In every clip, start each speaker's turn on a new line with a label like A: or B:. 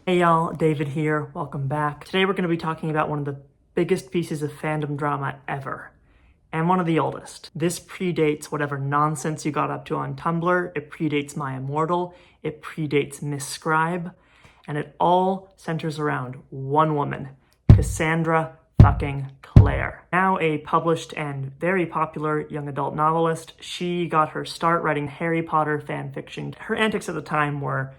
A: Hey y'all, David here, welcome back. Today we're going to be talking about one of the biggest pieces of fandom drama ever, and one of the oldest. This predates whatever nonsense you got up to on Tumblr, it predates My Immortal, it predates Miss Scribe, and it all centers around one woman, Cassandra fucking Clare. Now a published and very popular young adult novelist, she got her start writing Harry Potter fanfiction. Her antics at the time were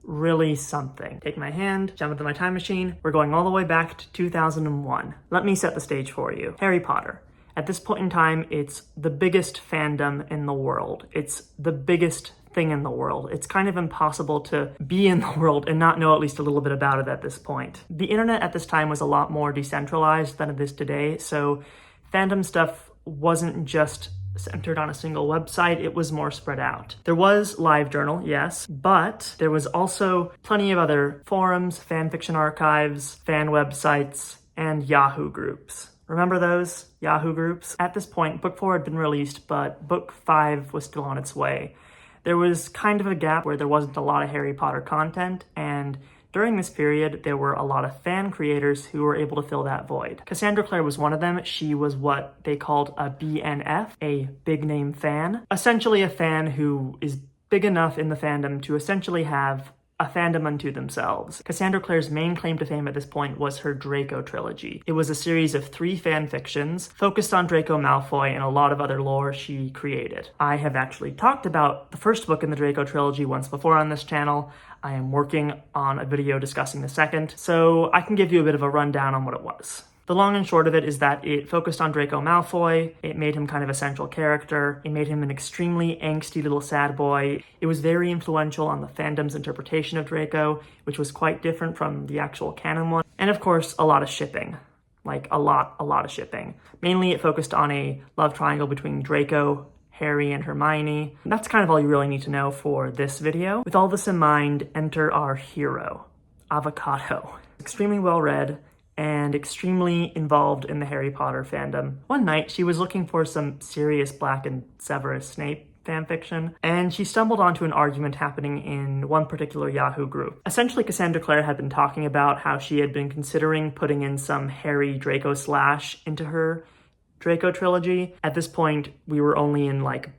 A: really something. Take my hand, jump into my time machine. We're going all the way back to 2001. Let me set the stage for you. Harry Potter. At this point in time, it's the biggest fandom in the world. It's the biggest thing in the world. It's kind of impossible to be in the world and not know at least a little bit about it at this point. The internet at this time was a lot more decentralized than it is today, so fandom stuff wasn't just centered on a single website, it was more spread out. There was LiveJournal, yes, but there was also plenty of other forums, fanfiction archives, fan websites, and Yahoo Groups. Remember those? Yahoo Groups? At this point, Book 4 had been released, but Book 5 was still on its way. There was kind of a gap where there wasn't a lot of Harry Potter content, and during this period, there were a lot of fan creators who were able to fill that void. Cassandra Clare was one of them. She was what they called a BNF, a big name fan. Essentially a fan who is big enough in the fandom to essentially have a fandom unto themselves. Cassandra Clare's main claim to fame at this point was her Draco trilogy. It was a series of 3 fan fictions focused on Draco Malfoy and a lot of other lore she created. I have actually talked about the first book in the Draco trilogy once before on this channel. I am working on a video discussing the second, so I can give you a bit of a rundown on what it was. The long and short of it is that it focused on Draco Malfoy, it made him kind of a central character, it made him an extremely angsty little sad boy. It was very influential on the fandom's interpretation of Draco, which was quite different from the actual canon one. And of course, a lot of shipping. Like a lot of shipping. Mainly it focused on a love triangle between Draco, Harry, and Hermione. That's kind of all you really need to know for this video. With all this in mind, enter our hero, Avocado. Extremely well read, and extremely involved in the Harry Potter fandom. One night, she was looking for some Sirius Black and Severus Snape fanfiction, and she stumbled onto an argument happening in one particular Yahoo group. Essentially, Cassandra Clare had been talking about how she had been considering putting in some Harry Draco slash into her Draco trilogy. At this point, we were only in like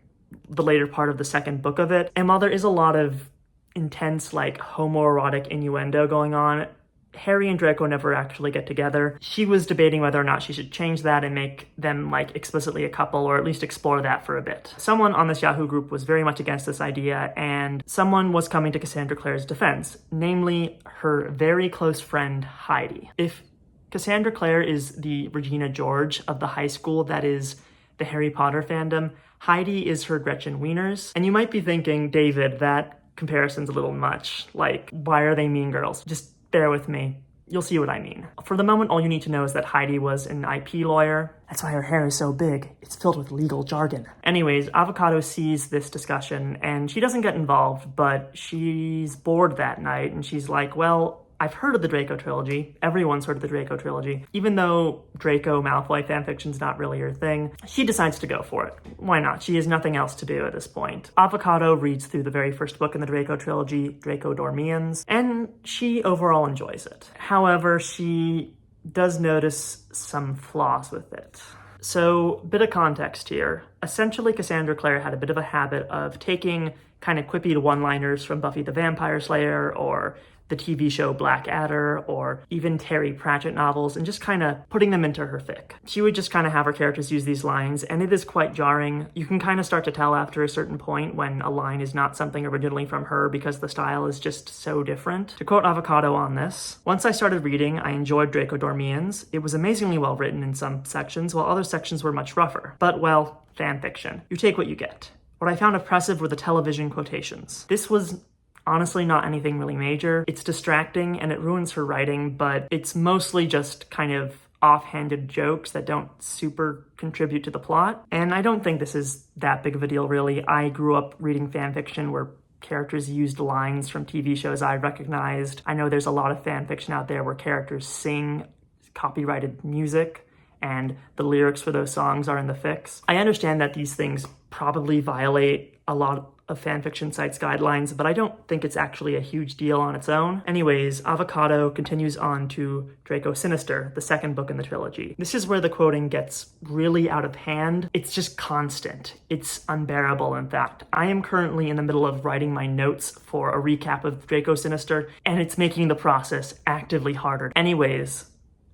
A: the later part of the second book of it, and while there is a lot of intense like homoerotic innuendo going on, Harry and Draco never actually get together. She was debating whether or not she should change that and make them like explicitly a couple, or at least explore that for a bit. Someone on this Yahoo group was very much against this idea, and someone was coming to Cassandra Clare's defense, namely her very close friend Heidi. If Cassandra Clare is the Regina George of the high school that is the Harry Potter fandom, Heidi is her Gretchen Wieners. And you might be thinking, David, that comparison's a little much. Like, why are they mean girls? Just bear with me. You'll see what I mean. For the moment, all you need to know is that Heidi was an IP lawyer. That's why her hair is so big. It's filled with legal jargon. Anyways, Avocado sees this discussion and she doesn't get involved, but she's bored that night and she's like, well, I've heard of the Draco trilogy. Everyone's heard of the Draco trilogy. Even though Draco Malfoy fanfiction's not really her thing, she decides to go for it. Why not? She has nothing else to do at this point. Avocado reads through the very first book in the Draco trilogy, Draco Dormiens, and she overall enjoys it. However, she does notice some flaws with it. So, bit of context here. Essentially, Cassandra Clare had a bit of a habit of taking kind of quippy one-liners from Buffy the Vampire Slayer or the TV show Blackadder, or even Terry Pratchett novels, and just kind of putting them into her fic. She would just kind of have her characters use these lines, and it is quite jarring. You can kind of start to tell after a certain point when a line is not something originally from her because the style is just so different. To quote Avocado on this, "Once I started reading, I enjoyed Draco Dormiens. It was amazingly well written in some sections, while other sections were much rougher. But, well, fan fiction. You take what you get. What I found oppressive were the television quotations. This was honestly not anything really major. It's distracting and it ruins her writing, but it's mostly just kind of offhanded jokes that don't super contribute to the plot. And I don't think this is that big of a deal, really. I grew up reading fanfiction where characters used lines from TV shows I recognized. I know there's a lot of fanfiction out there where characters sing copyrighted music and the lyrics for those songs are in the fics. I understand that these things probably violate a lot of fanfiction sites' guidelines, but I don't think it's actually a huge deal on its own. Anyways, Avocado continues on to Draco Sinister, the second book in the trilogy. This is where the quoting gets really out of hand. It's just constant. It's unbearable, in fact. I am currently in the middle of writing my notes for a recap of Draco Sinister, and it's making the process actively harder. Anyways,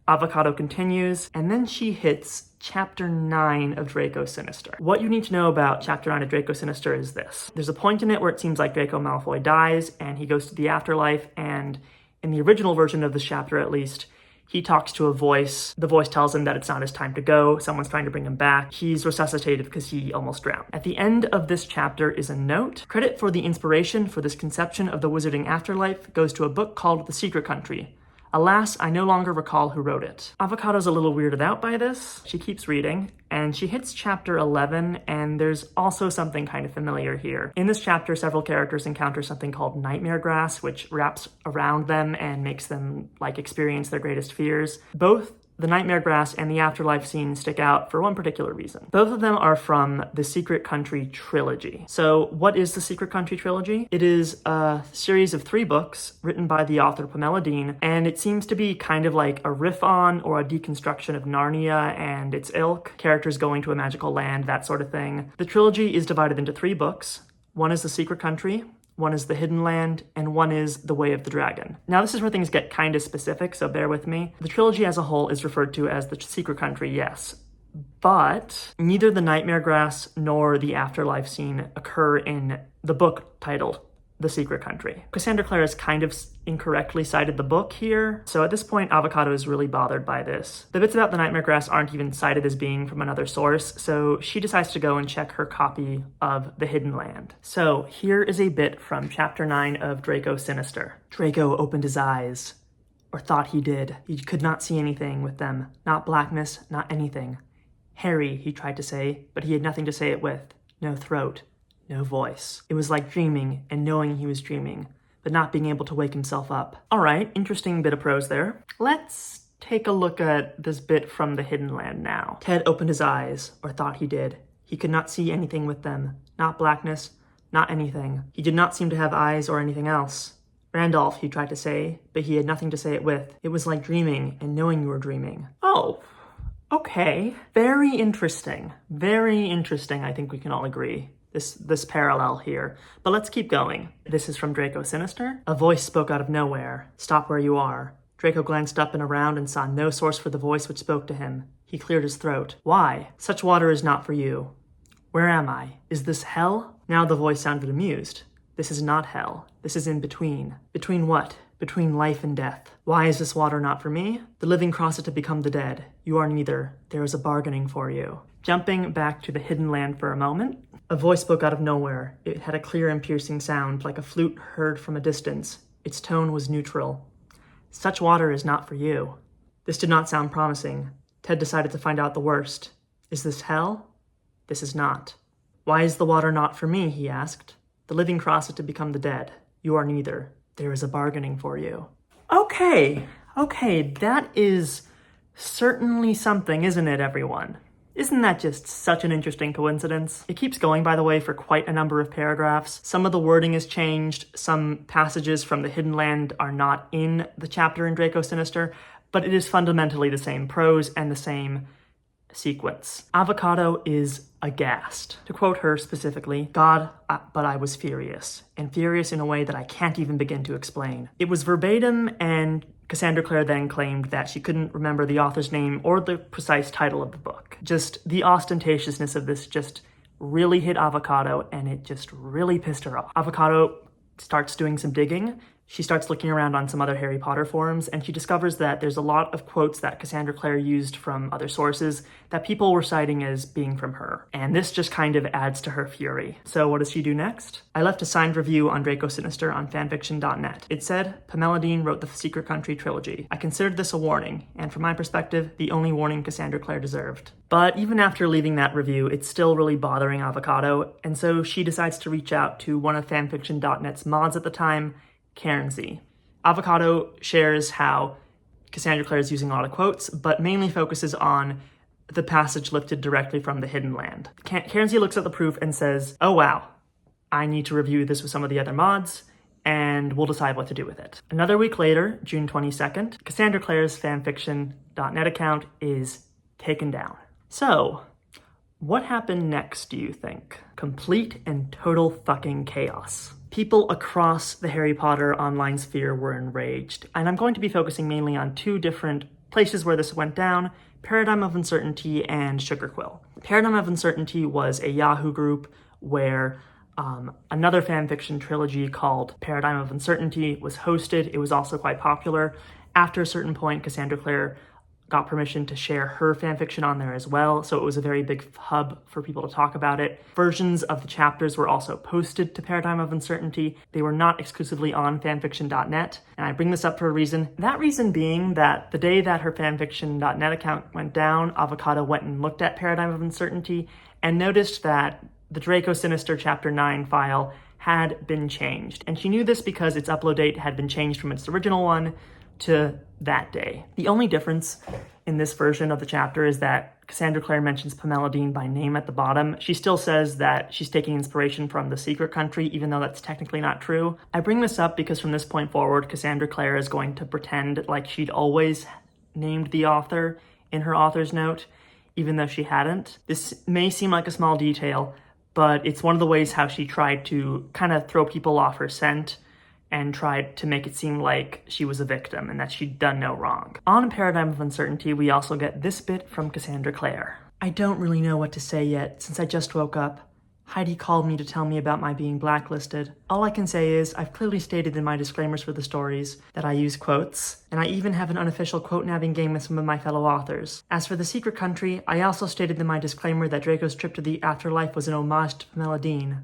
A: Avocado continues, and then she hits Chapter 9 of Draco Sinister. What you need to know about Chapter 9 of Draco Sinister is this. There's a point in it where it seems like Draco Malfoy dies, and he goes to the afterlife, and in the original version of this chapter at least, he talks to a voice. The voice tells him that it's not his time to go. Someone's trying to bring him back. He's resuscitated because he almost drowned. At the end of this chapter is a note. Credit for the inspiration for this conception of the wizarding afterlife goes to a book called The Secret Country. Alas, I no longer recall who wrote it. Avocado's a little weirded out by this. She keeps reading, and she hits chapter 11, and there's also something kind of familiar here. In this chapter, several characters encounter something called nightmare grass, which wraps around them and makes them, experience their greatest fears. Both the nightmare grass and the afterlife scene stick out for one particular reason. Both of them are from the Secret Country trilogy. So what is the Secret Country trilogy? It is a series of 3 books written by the author Pamela Dean, and it seems to be kind of like a riff on or a deconstruction of Narnia and its ilk, characters going to a magical land, that sort of thing. The trilogy is divided into 3 books. One is The Secret Country, one is The Hidden Land, and one is The Way of the Dragon. Now, this is where things get kind of specific, so bear with me. The trilogy as a whole is referred to as the Secret Country, yes, but neither the nightmare grass nor the afterlife scene occur in the book titled The Secret Country. Cassandra Clare has kind of incorrectly cited the book here, so at this point, Avocado is really bothered by this. The bits about the nightmare grass aren't even cited as being from another source, so she decides to go and check her copy of The Hidden Land. So here is a bit from Chapter 9 of Draco Sinister. Draco opened his eyes, or thought he did. He could not see anything with them, not blackness, not anything. Harry, he tried to say, but he had nothing to say it with. No throat. No voice. It was like dreaming and knowing he was dreaming, but not being able to wake himself up. All right, interesting bit of prose there. Let's take a look at this bit from The Hidden Land now. Ted opened his eyes, or thought he did. He could not see anything with them. Not blackness, not anything. He did not seem to have eyes or anything else. Randolph, he tried to say, but he had nothing to say it with. It was like dreaming and knowing you were dreaming. Oh, okay. Very interesting. Very interesting, I think we can all agree. This parallel here. But let's keep going. This is from Draco Sinister. A voice spoke out of nowhere. Stop where you are. Draco glanced up and around and saw no source for the voice which spoke to him. He cleared his throat. Why? Such water is not for you. Where am I? Is this hell? Now the voice sounded amused. This is not hell. This is in between. Between what? Between life and death. Why is this water not for me? The living cross it to become the dead. You are neither. There is a bargaining for you. Jumping back to The Hidden Land for a moment, a voice spoke out of nowhere. It had a clear and piercing sound, like a flute heard from a distance. Its tone was neutral. Such water is not for you. This did not sound promising. Ted decided to find out the worst. Is this hell? This is not. Why is the water not for me? He asked. The living cross it to become the dead. You are neither. There is a bargaining for you. Okay, that is certainly something, isn't it, everyone? Isn't that just such an interesting coincidence? It keeps going, by the way, for quite a number of paragraphs. Some of the wording is changed. Some passages from The Hidden Land are not in the chapter in Draco Sinister, but it is fundamentally the same prose and the same sequence. Avocado is aghast. To quote her specifically, God, but I was furious, and furious in a way that I can't even begin to explain. It was verbatim, and Cassandra Clare then claimed that she couldn't remember the author's name or the precise title of the book. Just the ostentatiousness of this just really hit Avocado, and it just really pissed her off. Avocado starts doing some digging. She starts looking around on some other Harry Potter forums, and she discovers that there's a lot of quotes that Cassandra Clare used from other sources that people were citing as being from her. And this just kind of adds to her fury. So what does she do next? I left a signed review on Draco Sinister on fanfiction.net. It said, Pamela Dean wrote the Secret Country trilogy. I considered this a warning, and from my perspective, the only warning Cassandra Clare deserved. But even after leaving that review, it's still really bothering Avocado, and so she decides to reach out to one of fanfiction.net's mods at the time, Cairnsey. Avocado shares how Cassandra Clare is using a lot of quotes, but mainly focuses on the passage lifted directly from The Hidden Land. Cairnsey looks at the proof and says, oh wow, I need to review this with some of the other mods, and we'll decide what to do with it. Another week later, June 22nd, Cassandra Clare's fanfiction.net account is taken down. So, what happened next, do you think? Complete and total fucking chaos. People across the Harry Potter online sphere were enraged, and I'm going to be focusing mainly on two different places where this went down: Paradigm of Uncertainty and Sugar Quill. Paradigm of Uncertainty was a Yahoo group where another fanfiction trilogy called Paradigm of Uncertainty was hosted. It was also quite popular. After a certain point, Cassandra Clare got permission to share her fanfiction on there as well, so it was a very big hub for people to talk about it. Versions of the chapters were also posted to Paradigm of Uncertainty. They were not exclusively on fanfiction.net, and I bring this up for a reason. That reason being that the day that her fanfiction.net account went down, Avocado went and looked at Paradigm of Uncertainty and noticed that the Draco Sinister Chapter 9 file had been changed. And she knew this because its upload date had been changed from its original one to that day. The only difference in this version of the chapter is that Cassandra Clare mentions Pamela Dean by name at the bottom. She still says that she's taking inspiration from The Secret Country, even though that's technically not true. I bring this up because from this point forward, Cassandra Clare is going to pretend like she'd always named the author in her author's note, even though she hadn't. This may seem like a small detail, but it's one of the ways how she tried to kind of throw people off her scent and tried to make it seem like she was a victim and that she'd done no wrong. On Paradigm of Uncertainty, we also get this bit from Cassandra Clare. I don't really know what to say yet, since I just woke up. Heidi called me to tell me about my being blacklisted. All I can say is, I've clearly stated in my disclaimers for the stories that I use quotes, and I even have an unofficial quote-nabbing game with some of my fellow authors. As for The Secret Country, I also stated in my disclaimer that Draco's trip to the afterlife was an homage to Pamela Dean.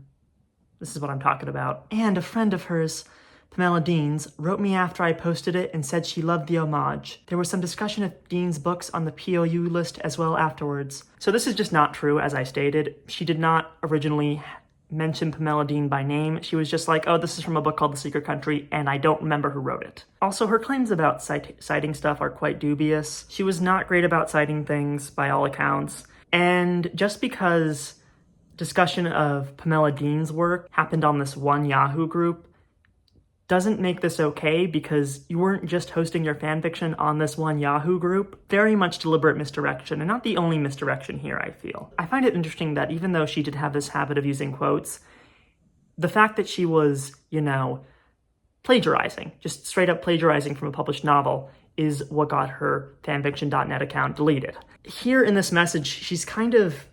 A: This is what I'm talking about. And a friend of hers, Pamela Dean's, wrote me after I posted it and said she loved the homage. There was some discussion of Dean's books on the POU list as well afterwards. So this is just not true, as I stated. She did not originally mention Pamela Dean by name. She was just like, oh, this is from a book called The Secret Country, and I don't remember who wrote it. Also, her claims about citing stuff are quite dubious. She was not great about citing things, by all accounts. And just because discussion of Pamela Dean's work happened on this one Yahoo group doesn't make this okay, because you weren't just hosting your fanfiction on this one Yahoo group. Very much deliberate misdirection, and not the only misdirection here, I feel. I find it interesting that even though she did have this habit of using quotes, the fact that she was, plagiarizing, just straight up plagiarizing from a published novel, is what got her fanfiction.net account deleted. Here in this message, she's kind of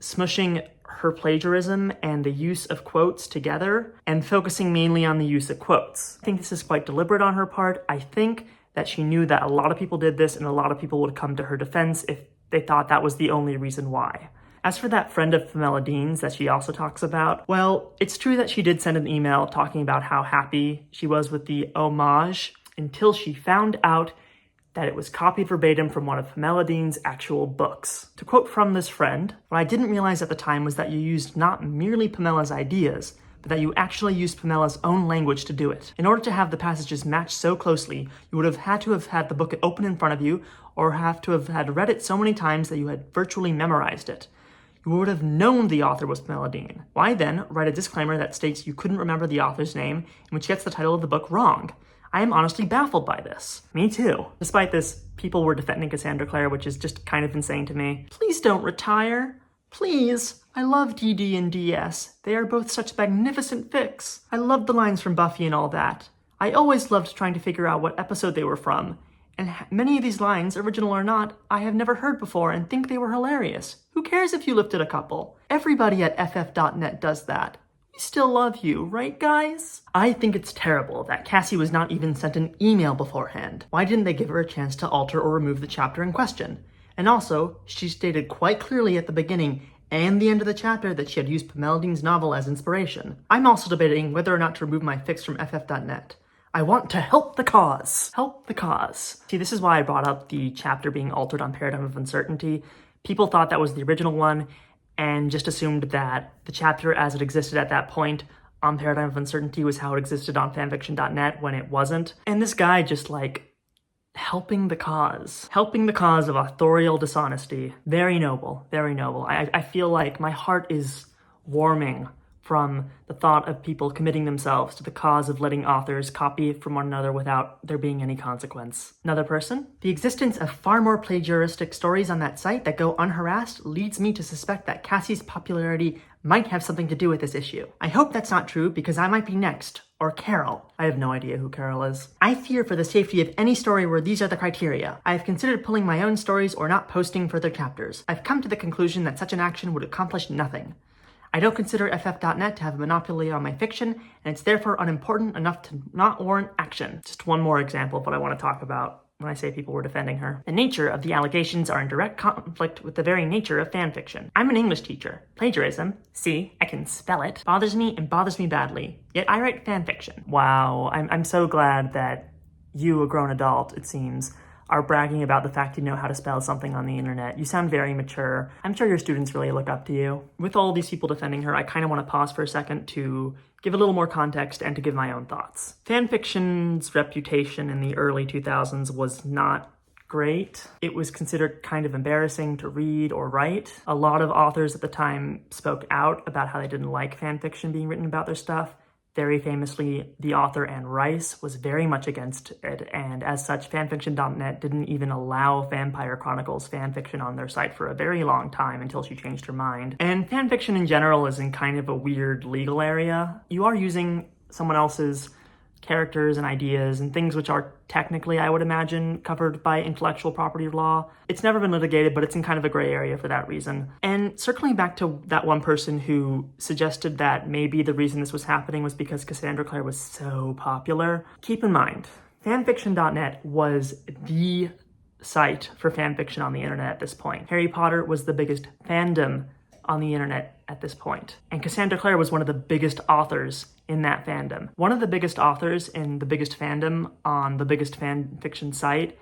A: smushing her plagiarism and the use of quotes together and focusing mainly on the use of quotes. I think this is quite deliberate on her part. I think that she knew that a lot of people did this and a lot of people would come to her defense if they thought that was the only reason why. As for that friend of Pamela Dean's that she also talks about, well, it's true that she did send an email talking about how happy she was with the homage until she found out that it was copied verbatim from one of Pamela Dean's actual books. To quote from this friend, what I didn't realize at the time was that you used not merely Pamela's ideas, but that you actually used Pamela's own language to do it. In order to have the passages match so closely, you would have had to have had the book open in front of you, or have to have had read it so many times that you had virtually memorized it. You would have known the author was Pamela Dean. Why then write a disclaimer that states you couldn't remember the author's name, and which gets the title of the book wrong? I am honestly baffled by this. Me too. Despite this, people were defending Cassandra Clare, which is just kind of insane to me. Please don't retire. Please. I love DD and DS. They are both such magnificent fics. I love the lines from Buffy and all that. I always loved trying to figure out what episode they were from. And many of these lines, original or not, I have never heard before and think they were hilarious. Who cares if you lifted a couple? Everybody at ff.net does that. We still love you, right guys? I think it's terrible that Cassie was not even sent an email beforehand. Why didn't they give her a chance to alter or remove the chapter in question? And also, she stated quite clearly at the beginning and the end of the chapter that she had used Pamela Dean's novel as inspiration. I'm also debating whether or not to remove my fics from ff.net. I want to help the cause. Help the cause. See, this is why I brought up the chapter being altered on Paradigm of Uncertainty. People thought that was the original one, and just assumed that the chapter as it existed at that point on Paradigm of Uncertainty was how it existed on fanfiction.net when it wasn't. And this guy just helping the cause of authorial dishonesty. Very noble, very noble. I feel like my heart is warming from the thought of people committing themselves to the cause of letting authors copy from one another without there being any consequence. Another person? The existence of far more plagiaristic stories on that site that go unharassed leads me to suspect that Cassie's popularity might have something to do with this issue. I hope that's not true because I might be next. Or Carol. I have no idea who Carol is. I fear for the safety of any story where these are the criteria. I have considered pulling my own stories or not posting further chapters. I've come to the conclusion that such an action would accomplish nothing. I don't consider ff.net to have a monopoly on my fiction, and it's therefore unimportant enough to not warrant action. Just one more example of what I want to talk about when I say people were defending her. The nature of the allegations are in direct conflict with the very nature of fanfiction. I'm an English teacher. Plagiarism, see, I can spell it, bothers me and bothers me badly. Yet I write fanfiction. Wow, I'm so glad that you, a grown adult, it seems, are bragging about the fact you know how to spell something on the internet. You sound very mature. I'm sure your students really look up to you. With all these people defending her, I kind of want to pause for a second to give a little more context and to give my own thoughts. Fanfiction's reputation in the early 2000s was not great. It was considered kind of embarrassing to read or write. A lot of authors at the time spoke out about how they didn't like fanfiction being written about their stuff. Very famously, the author Anne Rice was very much against it, and as such, fanfiction.net didn't even allow Vampire Chronicles fanfiction on their site for a very long time until she changed her mind. And fanfiction in general is in kind of a weird legal area. You are using someone else's characters and ideas and things which are technically, I would imagine, covered by intellectual property law. It's never been litigated, but it's in kind of a gray area for that reason. And circling back to that one person who suggested that maybe the reason this was happening was because Cassandra Clare was so popular, keep in mind, fanfiction.net was the site for fanfiction on the internet at this point. Harry Potter was the biggest fandom on the internet at this point. And Cassandra Clare was one of the biggest authors in that fandom. One of the biggest authors in the biggest fandom on the biggest fan fiction site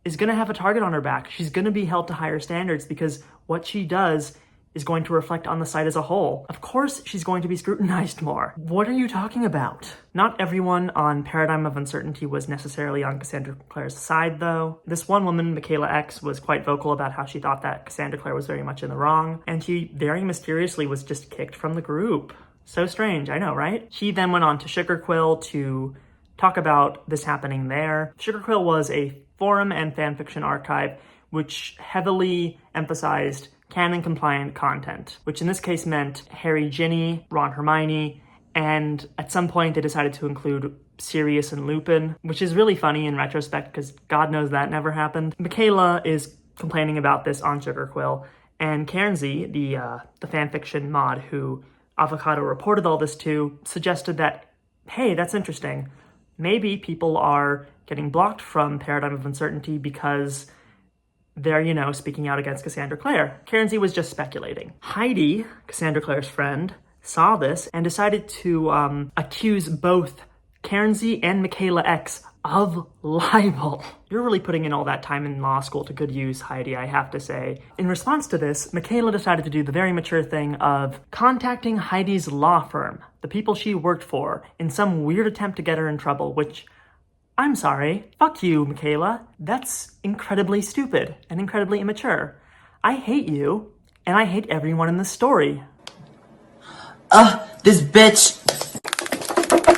A: is gonna have a target on her back. She's gonna be held to higher standards because what she does is going to reflect on the site as a whole. Of course, she's going to be scrutinized more. What are you talking about? Not everyone on Paradigm of Uncertainty was necessarily on Cassandra Clare's side, though. This one woman, Michaela X, was quite vocal about how she thought that Cassandra Clare was very much in the wrong, and she very mysteriously was just kicked from the group. So strange, I know, right? She then went on to Sugar Quill to talk about this happening there. Sugar Quill was a forum and fanfiction archive which heavily emphasized canon-compliant content, which in this case meant Harry, Ginny, Ron, Hermione, and at some point they decided to include Sirius and Lupin, which is really funny in retrospect because God knows that never happened. Michaela is complaining about this on Sugar Quill, and Cairnsey, the fanfiction mod who Avocado reported all this to, suggested that, hey, that's interesting. Maybe people are getting blocked from Paradigm of Uncertainty because they're, speaking out against Cassandra Clare. Cairnsey was just speculating. Heidi, Cassandra Clare's friend, saw this and decided to accuse both Cairnsey and Michaela X of libel. You're really putting in all that time in law school to good use, Heidi, I have to say. In response to this, Michaela decided to do the very mature thing of contacting Heidi's law firm, the people she worked for, in some weird attempt to get her in trouble, which, I'm sorry, fuck you, Michaela. That's incredibly stupid and incredibly immature. I hate you, and I hate everyone in this story.
B: This bitch!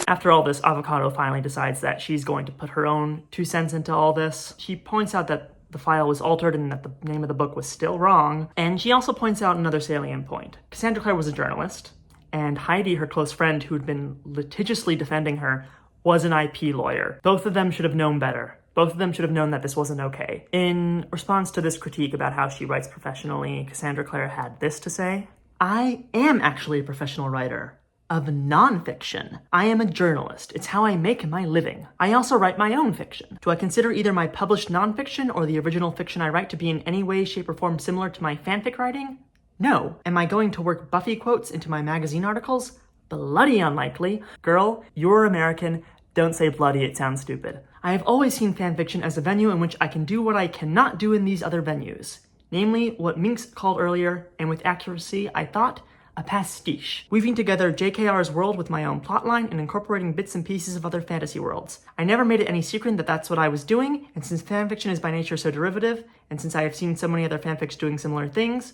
A: After all this, Avocado finally decides that she's going to put her own 2 cents into all this. She points out that the file was altered and that the name of the book was still wrong. And she also points out another salient point. Cassandra Clare was a journalist, and Heidi, her close friend who'd been litigiously defending her, was an IP lawyer. Both of them should have known better. Both of them should have known that this wasn't okay. In response to this critique about how she writes professionally, Cassandra Clare had this to say: I am actually a professional writer of nonfiction. I am a journalist. It's how I make my living. I also write my own fiction. Do I consider either my published nonfiction or the original fiction I write to be in any way, shape, or form similar to my fanfic writing? No. Am I going to work Buffy quotes into my magazine articles? Bloody unlikely. Girl, you're American. Don't say bloody, it sounds stupid. I have always seen fanfiction as a venue in which I can do what I cannot do in these other venues. Namely, what Minx called earlier, and with accuracy, I thought, a pastiche. Weaving together JKR's world with my own plotline and incorporating bits and pieces of other fantasy worlds. I never made it any secret that that's what I was doing, and since fanfiction is by nature so derivative, and since I have seen so many other fanfics doing similar things,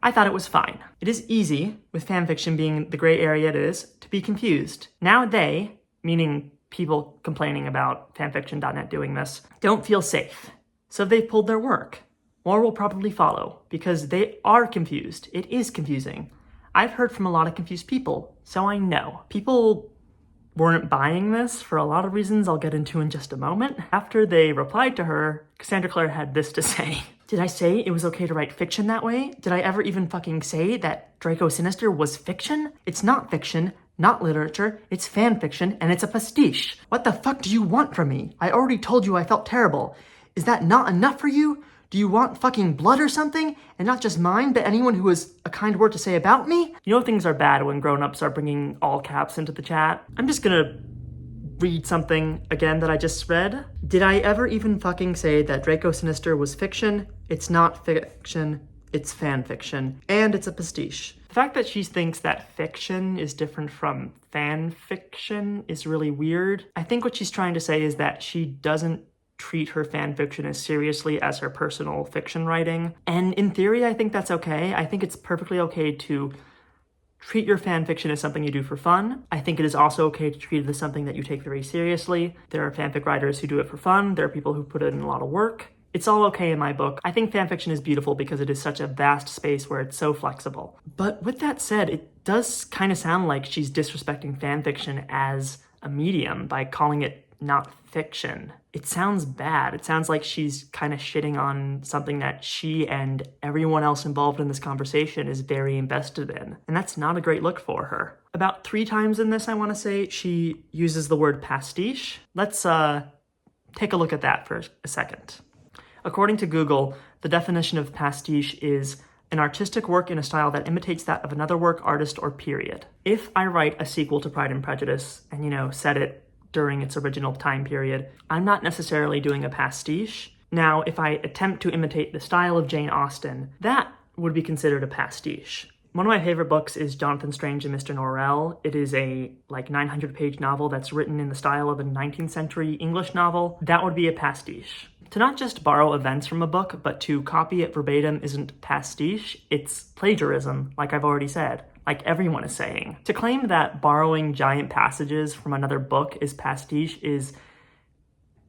A: I thought it was fine. It is easy, with fanfiction being the gray area it is, to be confused. Now they, meaning people complaining about fanfiction.net doing this, don't feel safe. So they've pulled their work. More will probably follow, because they are confused. It is confusing. I've heard from a lot of confused people, so I know. People weren't buying this for a lot of reasons I'll get into in just a moment. After they replied to her, Cassandra Clare had this to say. Did I say it was okay to write fiction that way? Did I ever even fucking say that Draco Sinister was fiction? It's not fiction, not literature, it's fan fiction, and it's a pastiche. What the fuck do you want from me? I already told you I felt terrible. Is that not enough for you? Do you want fucking blood or something? And not just mine, but anyone who has a kind word to say about me? You know things are bad when grown-ups are bringing all caps into the chat? I'm just gonna read something again that I just read. Did I ever even fucking say that Draco Sinister was fiction? It's not fiction, it's fan fiction. And it's a pastiche. The fact that she thinks that fiction is different from fan fiction is really weird. I think what she's trying to say is that she doesn't treat her fan fiction as seriously as her personal fiction writing. And in theory, I think that's okay. I think it's perfectly okay to treat your fan fiction as something you do for fun. I think it is also okay to treat it as something that you take very seriously. There are fanfic writers who do it for fun. There are people who put in a lot of work. It's all okay in my book. I think fanfiction is beautiful because it is such a vast space where it's so flexible. But with that said, it does kind of sound like she's disrespecting fanfiction as a medium by calling it not fiction. It sounds bad. It sounds like she's kind of shitting on something that she and everyone else involved in this conversation is very invested in. And that's not a great look for her. About 3 times in this, I want to say, she uses the word pastiche. Let's take a look at that for a second. According to Google, the definition of pastiche is an artistic work in a style that imitates that of another work, artist, or period. If I write a sequel to Pride and Prejudice and, set it during its original time period, I'm not necessarily doing a pastiche. Now, if I attempt to imitate the style of Jane Austen, that would be considered a pastiche. One of my favorite books is Jonathan Strange and Mr. Norrell. It is a 900-page novel that's written in the style of a 19th century English novel. That would be a pastiche. To not just borrow events from a book, but to copy it verbatim isn't pastiche, it's plagiarism, like I've already said. Like everyone is saying. To claim that borrowing giant passages from another book is pastiche is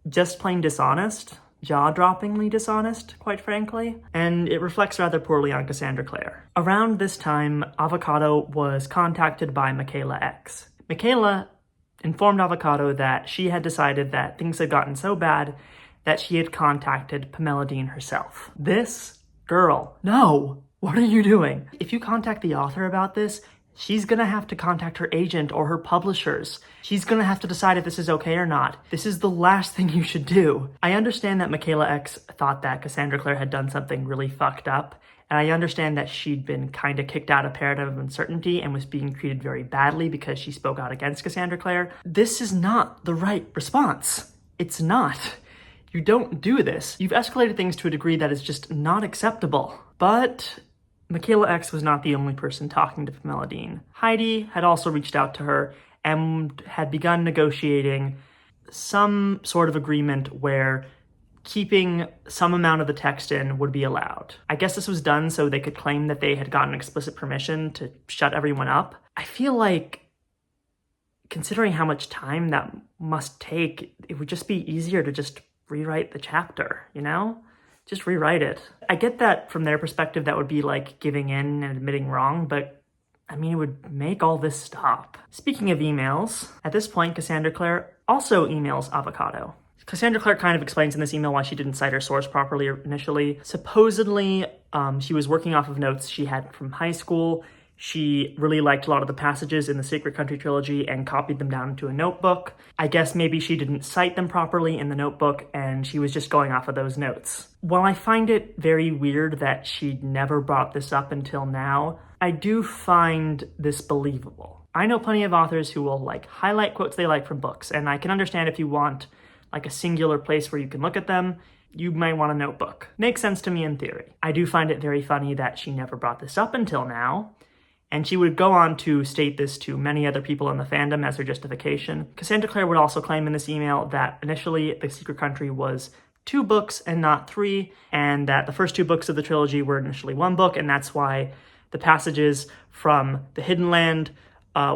A: just plain dishonest, jaw-droppingly dishonest, quite frankly, and it reflects rather poorly on Cassandra Clare. Around this time, Avocado was contacted by Michaela X. Michaela informed Avocado that she had decided that things had gotten so bad that she had contacted Pamela Dean herself. This girl, no! What are you doing? If you contact the author about this, she's gonna have to contact her agent or her publishers. She's gonna have to decide if this is okay or not. This is the last thing you should do. I understand that Michaela X thought that Cassandra Clare had done something really fucked up, and I understand that she'd been kind of kicked out of Paradigm of Uncertainty and was being treated very badly because she spoke out against Cassandra Clare. This is not the right response. It's not. You don't do this. You've escalated things to a degree that is just not acceptable. But Michaela X was not the only person talking to Pamela Dean. Heidi had also reached out to her and had begun negotiating some sort of agreement where keeping some amount of the text in would be allowed. I guess this was done so they could claim that they had gotten explicit permission to shut everyone up. I feel like, considering how much time that must take, it would just be easier to just rewrite the chapter, Just rewrite it. I get that from their perspective that would be like giving in and admitting wrong, but it would make all this stop. Speaking of emails, at this point, Cassandra Clare also emails Avocado. Cassandra Clare kind of explains in this email why she didn't cite her source properly initially. Supposedly, she was working off of notes she had from high school. She really liked a lot of the passages in the Secret Country trilogy and copied them down into a notebook. I guess maybe she didn't cite them properly in the notebook and she was just going off of those notes. While I find it very weird that she'd never brought this up until now, I do find this believable. I know plenty of authors who will highlight quotes they like from books, and I can understand if you want a singular place where you can look at them, you might want a notebook. Makes sense to me in theory. I do find it very funny that she never brought this up until now. And she would go on to state this to many other people in the fandom as her justification. Cassandra Clare would also claim in this email that initially the Secret Country was 2 books and not 3, and that the first 2 books of the trilogy were initially 1 book, and that's why the passages from the Hidden Land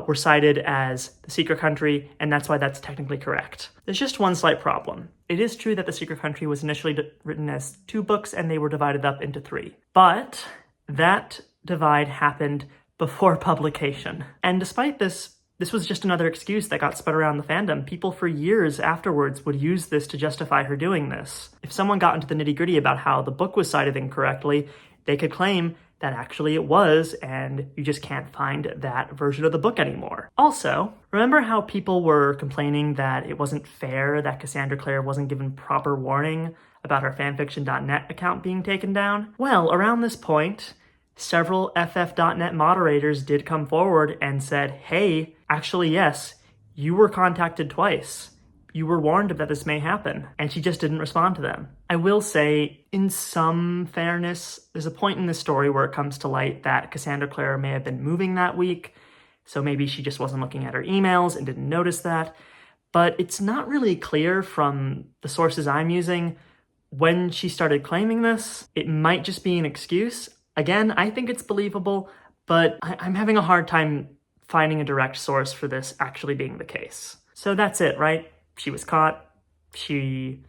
A: were cited as the Secret Country, and that's why that's technically correct. There's just one slight problem. It is true that the Secret Country was initially written as 2 books, and they were divided up into 3. But that divide happened before publication. And despite this was just another excuse that got spread around the fandom. People for years afterwards would use this to justify her doing this. If someone got into the nitty-gritty about how the book was cited incorrectly, they could claim that actually it was, and you just can't find that version of the book anymore. Also, remember how people were complaining that it wasn't fair that Cassandra Clare wasn't given proper warning about her fanfiction.net account being taken down? Well, around this point, several FF.net moderators did come forward and said, hey, actually, yes, you were contacted twice. You were warned that this may happen, and she just didn't respond to them. I will say, in some fairness, there's a point in the story where it comes to light that Cassandra Clare may have been moving that week, so maybe she just wasn't looking at her emails and didn't notice that. But it's not really clear from the sources I'm using when she started claiming this. It might just be an excuse. Again, I think it's believable, but I'm having a hard time finding a direct source for this actually being the case. So that's it, right? She was caught, she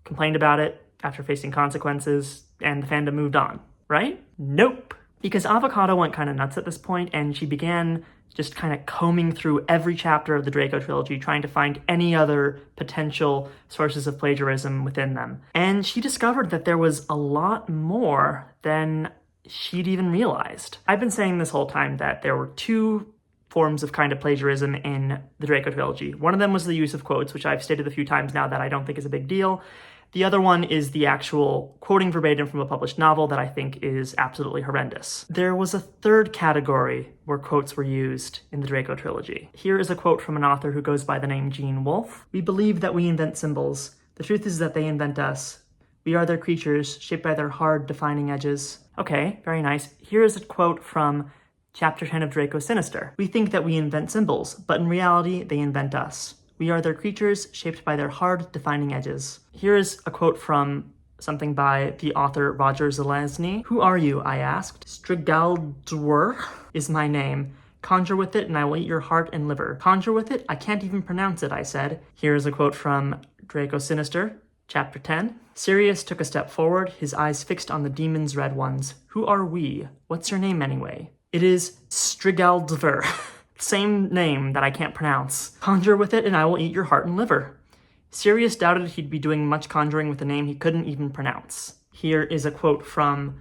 A: complained about it after facing consequences, and the fandom moved on, right? Nope. Because Avocado went kind of nuts at this point, and she began just kind of combing through every chapter of the Draco trilogy, trying to find any other potential sources of plagiarism within them. And she discovered that there was a lot more than she'd even realized. I've been saying this whole time that there were 2 forms of kind of plagiarism in the Draco trilogy. One of them was the use of quotes, which I've stated a few times now that I don't think is a big deal. The other one is the actual quoting verbatim from a published novel that I think is absolutely horrendous. There was a 3rd category where quotes were used in the Draco trilogy. Here is a quote from an author who goes by the name Gene Wolfe. "We believe that we invent symbols. The truth is that they invent us. We are their creatures, shaped by their hard, defining edges." Okay, very nice. Here is a quote from Chapter 10 of Draco Sinister. "We think that we invent symbols, but in reality, they invent us. We are their creatures, shaped by their hard, defining edges." Here is a quote from something by the author Roger Zelazny. "Who are you?" I asked. "Strigaldwr is my name. Conjure with it and I will eat your heart and liver." "Conjure with it? I can't even pronounce it," I said. Here is a quote from Draco Sinister, Chapter 10. "Sirius took a step forward, his eyes fixed on the demon's red ones. Who are we? What's your name anyway?" "It is Strigaldwr." Same name that I can't pronounce. "Conjure with it and I will eat your heart and liver." Sirius doubted he'd be doing much conjuring with a name he couldn't even pronounce. Here is a quote from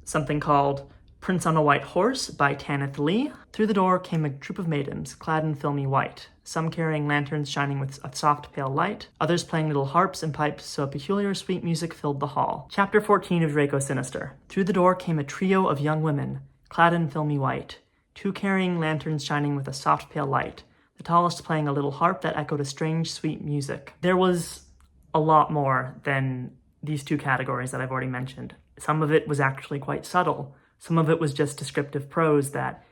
A: something called Prince on a White Horse by Tanith Lee. "Through the door came a troop of maidens, clad in filmy white, some carrying lanterns shining with a soft pale light, others playing little harps and pipes so a peculiar sweet music filled the hall." Chapter 14 of Draco Sinister. "Through the door came a trio of young women, clad in filmy white, 2 carrying lanterns shining with a soft pale light, the tallest playing a little harp that echoed a strange sweet music." There was a lot more than these 2 categories that I've already mentioned. Some of it was actually quite subtle. Some of it was just descriptive prose that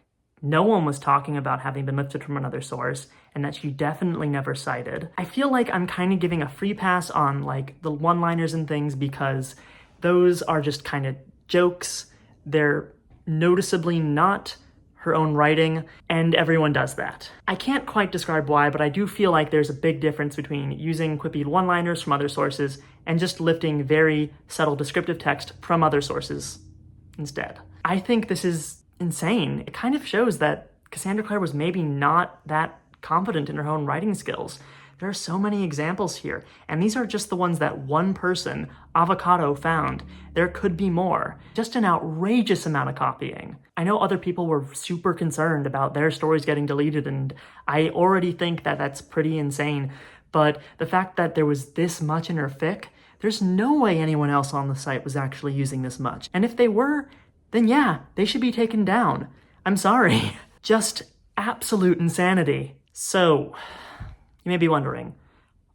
A: no one was talking about having been lifted from another source, and that she definitely never cited. I feel like I'm kind of giving a free pass on like the one-liners and things because those are just kind of jokes. They're noticeably not her own writing, and everyone does that. I can't quite describe why, but I do feel like there's a big difference between using quippy one-liners from other sources and just lifting very subtle descriptive text from other sources instead. I think this is insane. It kind of shows that Cassandra Clare was maybe not that confident in her own writing skills. There are so many examples here, and these are just the ones that one person, Avocado, found. There could be more. Just an outrageous amount of copying. I know other people were super concerned about their stories getting deleted, and I already think that that's pretty insane, but the fact that there was this much in her fic, there's no way anyone else on the site was actually using this much. And if they were, then yeah, they should be taken down. I'm sorry. Just absolute insanity. So, you may be wondering,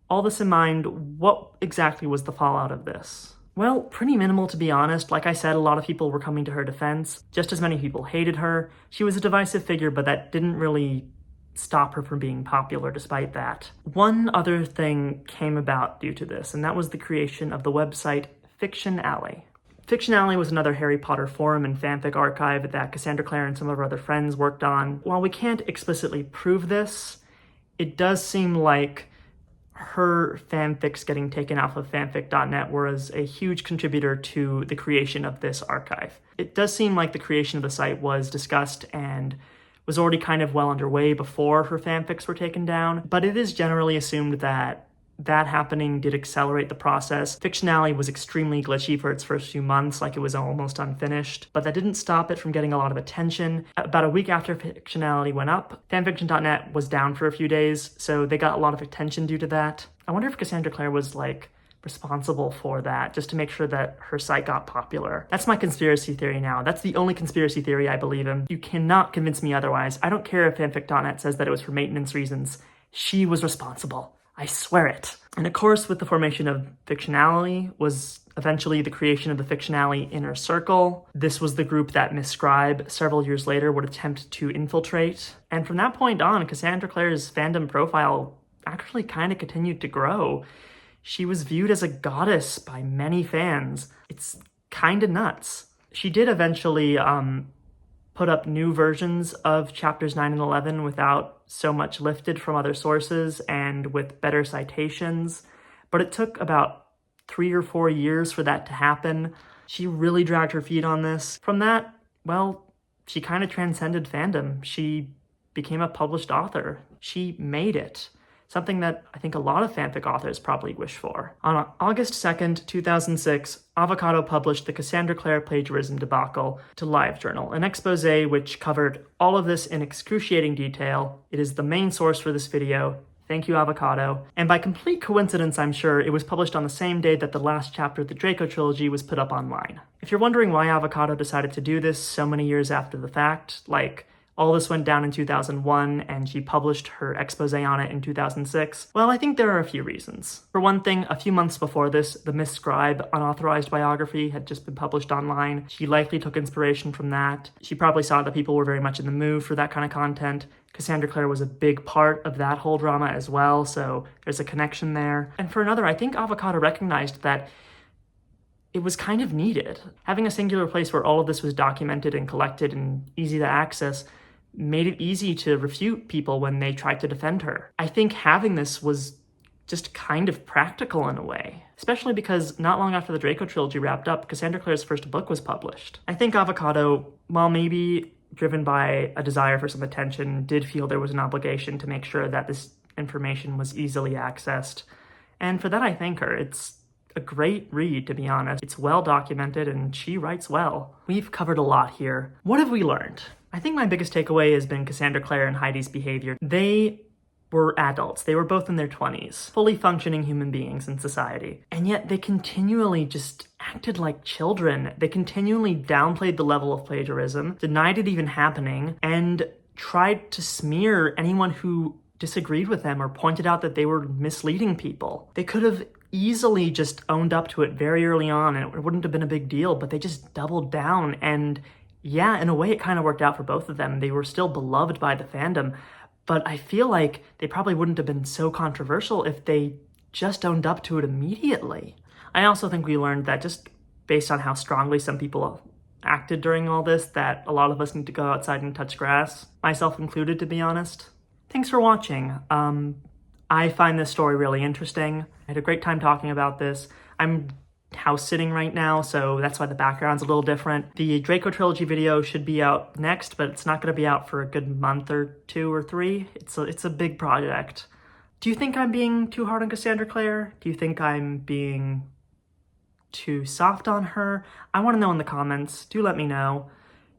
A: all this in mind, what exactly was the fallout of this? Well, pretty minimal to be honest. Like I said, a lot of people were coming to her defense. Just as many people hated her. She was a divisive figure, but that didn't really stop her from being popular despite that. One other thing came about due to this, and that was the creation of the website Fiction Alley. Fiction Alley was another Harry Potter forum and fanfic archive that Cassandra Clare and some of her other friends worked on. While we can't explicitly prove this, it does seem like her fanfics getting taken off of fanfic.net was a huge contributor to the creation of this archive. It does seem like the creation of the site was discussed and was already kind of well underway before her fanfics were taken down, but it is generally assumed that that happening did accelerate the process. Fiction Alley was extremely glitchy for its first few months, like it was almost unfinished, but that didn't stop it from getting a lot of attention. About a week after Fiction Alley went up, fanfiction.net was down for a few days, so they got a lot of attention due to that. I wonder if Cassandra Clare was responsible for that, just to make sure that her site got popular. That's my conspiracy theory now. That's the only conspiracy theory I believe in. You cannot convince me otherwise. I don't care if fanfic.net says that it was for maintenance reasons. She was responsible. I swear it. And of course, with the formation of Fiction Alley was eventually the creation of the Fiction Alley Inner Circle. This was the group that Miss Scribe, several years later, would attempt to infiltrate. And from that point on, Cassandra Clare's fandom profile actually kind of continued to grow. She was viewed as a goddess by many fans. It's kind of nuts. She did eventually put up new versions of chapters 9 and 11 without so much lifted from other sources and with better citations, but it took about 3 or 4 years for that to happen. She really dragged her feet on this. From that, well, she kind of transcended fandom. She became a published author. She made it. Something that I think a lot of fanfic authors probably wish for. On August 2nd, 2006, Avocado published the Cassandra Clare Plagiarism Debacle to LiveJournal, an expose which covered all of this in excruciating detail. It is the main source for this video. Thank you, Avocado. And by complete coincidence, I'm sure, it was published on the same day that the last chapter of the Draco trilogy was put up online. If you're wondering why Avocado decided to do this so many years after the fact, all this went down in 2001 and she published her expose on it in 2006. Well, I think there are a few reasons. For one thing, a few months before this, the Miss Scribe unauthorized biography had just been published online. She likely took inspiration from that. She probably saw that people were very much in the mood for that kind of content. Cassandra Clare was a big part of that whole drama as well, so there's a connection there. And for another, I think Avocado recognized that it was kind of needed. Having a singular place where all of this was documented and collected and easy to access made it easy to refute people when they tried to defend her. I think having this was just kind of practical in a way, especially because not long after the Draco trilogy wrapped up, Cassandra Clare's first book was published. I think Avocado, while maybe driven by a desire for some attention, did feel there was an obligation to make sure that this information was easily accessed. And for that, I thank her. It's a great read, to be honest. It's well documented and she writes well. We've covered a lot here. What have we learned? I think my biggest takeaway has been Cassandra Clare and Heidi's behavior. They were adults. They were both in their 20s, fully functioning human beings in society. And yet they continually just acted like children. They continually downplayed the level of plagiarism, denied it even happening, and tried to smear anyone who disagreed with them or pointed out that they were misleading people. They could have easily just owned up to it very early on and it wouldn't have been a big deal, but they just doubled down. And yeah, in a way it kind of worked out for both of them. They were still beloved by the fandom, but I feel like they probably wouldn't have been so controversial if they just owned up to it immediately. I also think we learned that just based on how strongly some people acted during all this, that a lot of us need to go outside and touch grass, myself included, to be honest. Thanks for watching. I find this story really interesting. I had a great time talking about this. I'm house sitting right now, so that's why the background's a little different. The Draco trilogy video should be out next, but it's not going to be out for a good month or 2 or 3. It's a big project. Do you think I'm being too hard on Cassandra Clare? Do you think I'm being too soft on her? I want to know in the comments. Do let me know.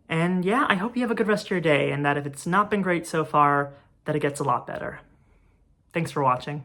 A: And yeah, I hope you have a good rest of your day, and that if it's not been great so far, that it gets a lot better. Thanks for watching.